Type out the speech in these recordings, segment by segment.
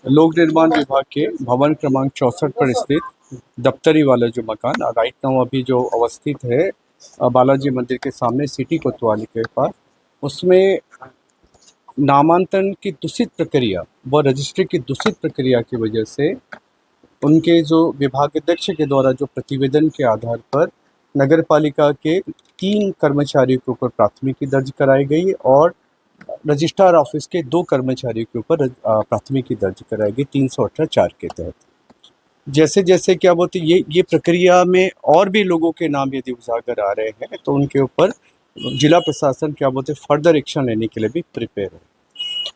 लोक निर्माण विभाग के भवन क्रमांक 64 पर स्थित दफ्तरी वाला जो मकान राइट नाउ अभी जो अवस्थित है बालाजी मंदिर के सामने सिटी कोतवाली के पास, उसमें नामांतरण की दूषित प्रक्रिया व रजिस्ट्री की दूषित प्रक्रिया की वजह से उनके जो विभागाध्यक्ष के द्वारा जो प्रतिवेदन के आधार पर नगर पालिका के 3 कर्मचारियों के ऊपर प्राथमिकी दर्ज कराई गई और रजिस्ट्रार ऑफिस के 2 कर्मचारियों के ऊपर प्राथमिकी दर्ज कराई गई 318(4) के तहत। जैसे जैसे क्या बोलते ये प्रक्रिया में और भी लोगों के नाम यदि उजागर आ रहे हैं तो उनके ऊपर जिला प्रशासन क्या बोलते फर्दर एक्शन लेने के लिए भी प्रिपेयर है।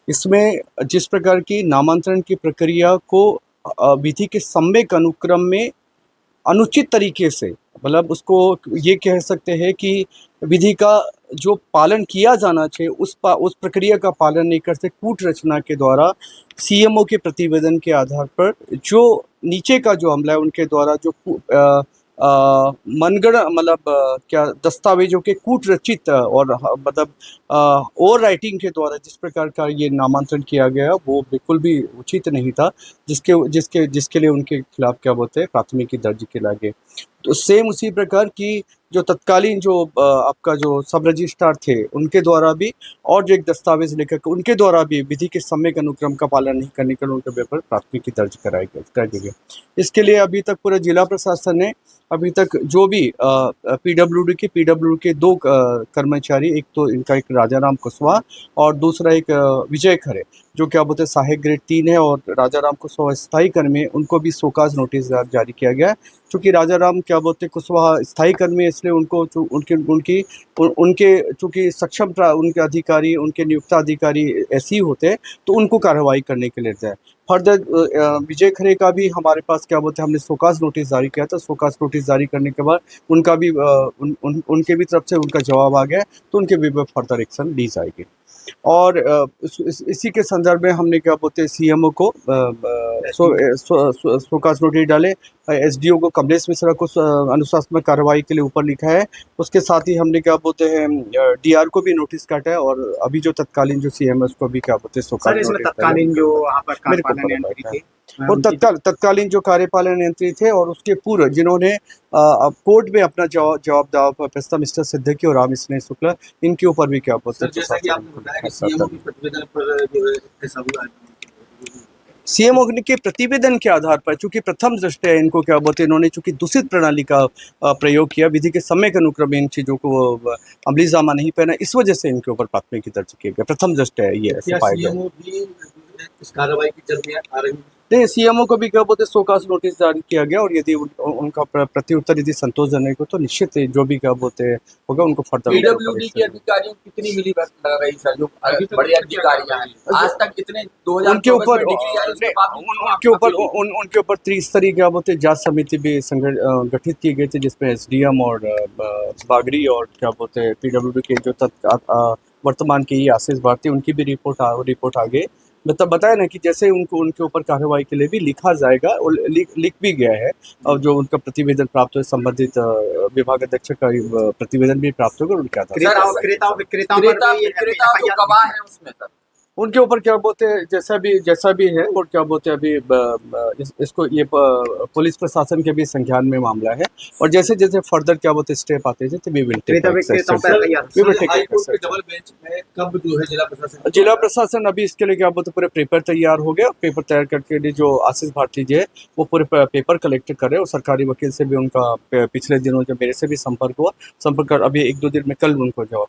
इसमें जिस प्रकार की नामांतरण की प्रक्रिया को विधि के सम्यक अनुक्रम में अनुचित तरीके से, मतलब उसको ये कह सकते हैं कि विधि का जो पालन किया जाना चाहिए उस प्रक्रिया का पालन नहीं करते, कूट रचना के द्वारा सीएमओ के प्रतिवेदन के आधार पर जो नीचे का जो अमला है उनके द्वारा जो मनगढ़ मतलब क्या दस्तावेजों के कूट रचित और मतलब ओवर राइटिंग के द्वारा जिस प्रकार का ये नामांतरण किया गया वो बिल्कुल भी उचित नहीं था, जिसके लिए उनके खिलाफ क्या बोलते हैं प्राथमिकी दर्ज किया गया। तो सेम उसी प्रकार की जो तत्कालीन जो आपका जो सब रजिस्ट्रार थे उनके द्वारा भी और जो एक दस्तावेज लेकर उनके द्वारा भी विधि के सम्यक अनुक्रम का पालन नहीं करने के उनके ऊपर प्राथमिकी दर्ज कर दी गई। इसके लिए अभी तक पूरे जिला प्रशासन ने अभी तक जो भी पीडब्ल्यूडी के 2 कर्मचारी, एक तो इनका एक राजाराम कुशवाहा और दूसरा एक विजय खरे जो क्या बोलते हैं सहायक ग्रेड 3 है, और राजाराम कुशवाहा स्थायी कर्मी है, उनको भी शोकाज नोटिस जारी किया गया है। चूँकि राजाराम क्या बोलते कुशवाहा स्थायी कर्मी है इसलिए उनको उनके चूँकि सक्षम उनके अधिकारी उनके नियुक्त अधिकारी ऐसे ही होते हैं तो उनको कार्रवाई करने के लिए है। फर्दर विजय खरे का भी हमारे पास क्या बोलते हैं हमने शोकाज नोटिस जारी किया था। शोकाज नोटिस जारी करने के बाद उनका भी उनके भी तरफ से उनका जवाब आ गया तो उनके भी फर्दर एक्शन ली जाएगी। और इसी के संदर्भ में हमने क्या बोलते हैं सीएमओ को शोकाज नोटिस डाले, एसडीओ को कमलेश मिश्रा को अनुशासनात्मक कार्रवाई के लिए ऊपर लिखा है। उसके साथ ही हमने क्या बोलते हैं डीआर को भी नोटिस काटा है और अभी जो तत्कालीन जो सीएम है उसको भी क्या बोलते हैं शोकाज नोटिस तत्कालीन जो वहाँ पर कार्यपालन यंत्री थे और तत्कालीन जो कार्यपालन यंत्री थे और उसके पूर्व जिन्होंने कोर्ट में अपना जवाब दावा प्रोफेसर मिस्टर सिद्दीकी और राम स्नेह शुक्ला, इनके ऊपर भी क्या बोलते हैं सीएमओ के प्रतिवेदन के आधार पर, चूंकि प्रथम दृष्टया इनको क्या बोलते हैं इन्होंने चूंकि दूषित प्रणाली का प्रयोग किया, विधि के सम्यक अनुक्रम इन चीज़ों को अमली जामा नहीं पहना, इस वजह से इनके ऊपर प्राथमिकी दर्ज किया गया। प्रथम दृष्टया ये ऐसे पाया गया। इस कार्रवाई की जल्दी आ रही नहीं, सीएमओ को भी क्या बोलते शोकाज नोटिस जारी किया गया और यदि उनका प्रत्युत्तर यदि संतोषजनक हो तो निश्चित जो भी क्या बोलते हैं होगा उनको फर्दर। पीडब्ल्यूडी के अधिकारियों की कितनी मिली भगत लग रही सर, जो बड़े अधिकारी हैं आज तक कितने 2024 उनके ऊपर त्रिस्तरीय क्या बोलते हैं जांच समिति भी गठित की गई थी जिसमें एसडीएम और बागड़ी और क्या बोलते हैं पीडब्ल्यूडी के जो वर्तमान के ये आशीष भारती उनकी भी रिपोर्ट आ गई। मतलब बताया ना कि जैसे उनके ऊपर कार्रवाई के लिए भी लिखा जाएगा और लिख भी गया है और जो उनका प्रतिवेदन प्राप्त हो संबंधित विभागाध्यक्ष का प्रतिवेदन भी प्राप्त होगा उनके आधार उनके ऊपर क्या बोलते हैं जैसा भी है और क्या बोलते हैं अभी इसको ये पुलिस प्रशासन के भी संज्ञान में मामला है और जैसे जैसे फर्दर क्या बोलते स्टेप आते हैं जिला प्रशासन अभी इसके लिए क्या बोलते पूरे पेपर तैयार हो गया। पेपर तैयार करके लिए जो आशीष भारती जी है वो पूरे पेपर कलेक्ट कर रहे हैं और सरकारी वकील से भी उनका पिछले दिनों जब मेरे से भी संपर्क कर अभी 1-2 दिन में कल उनको जवाब।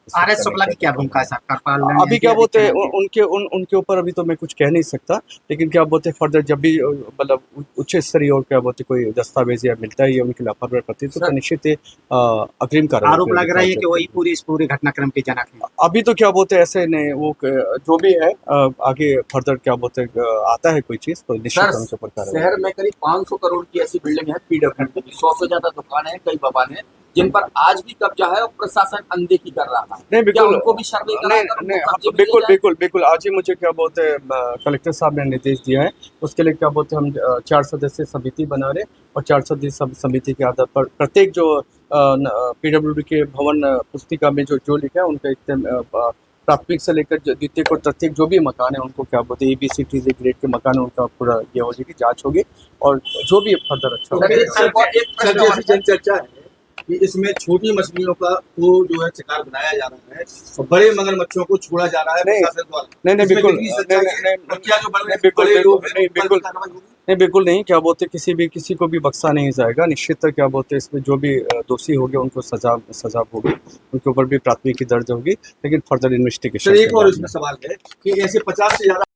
अभी क्या बोलते हैं उनके ऊपर अभी तो मैं कुछ कह नहीं सकता, लेकिन क्या बोलते फर्दर जब भी मतलब उच्च स्तरीय और क्या बोलते कोई दस्तावेज या मिलता है या उनके लापरवाही प्रति तो निश्चित अग्रिम कार्रवाई आरोप लग रहा है कि वही इस पूरे घटनाक्रम के जनक है। अभी तो क्या बोलते ऐसे नहीं, वो जो भी है आगे फर्दर क्या बोलते आता है कोई चीज तो निश्चित। शहर में करीब 500 करोड़ की ऐसी बिल्डिंग है पीडब्ल्यूडी की, 100 से ज्यादा दुकान है, कई भवन है जिन पर आज भी कब्जा है और प्रशासन अनदेखी कर रहा था। नहीं बिल्कुल उनको भी बिल्कुल आज ही मुझे क्या बोलते हैं कलेक्टर साहब ने निर्देश दिया है, उसके लिए क्या बोलते हैं हम 4 सदस्यीय समिति बना रहे और 4 सदस्यीय समिति के आधार पर प्रत्येक जो पीडब्ल्यूडी के भवन पुस्तिका में जो लिखा है उनका एकदम प्राथमिक से लेकर द्वितीयक और तृतीयक जो भी मकान है उनको क्या बोलते हैं ABCD ग्रेड के मकान है उनका पूरा ये हो जाएगी, जांच होगी और जो भी फर्दर अच्छा सर, एक सर प्रश्न और जैसी चर्चा है कि इसमें छोटी मछलियों का को जो है शिकार बनाया जा रहा है और बड़े मगरमच्छों को छोड़ा जा रहा है नहीं, प्रशासन द्वारा। नहीं इसमें बिल्कुल कितनी सच्चाई है? नहीं, और क्या जो नहीं, बिल्कुल बड़े लोग हैं, नहीं उन पर बिल्कुल कार्रवाई होगी? नहीं बिल्कुल नहीं, क्या बोलते किसी को भी बख्शा नहीं जाएगा, निश्चित क्या बोलते इसमें जो भी दोषी हो गए उनको सजा होगी, उनके ऊपर भी प्राथमिकी दर्ज होगी, लेकिन फर्दर सर इन्वेस्टिगेशन एक और इसमें सवाल है कि ऐसे 50 से ज्यादा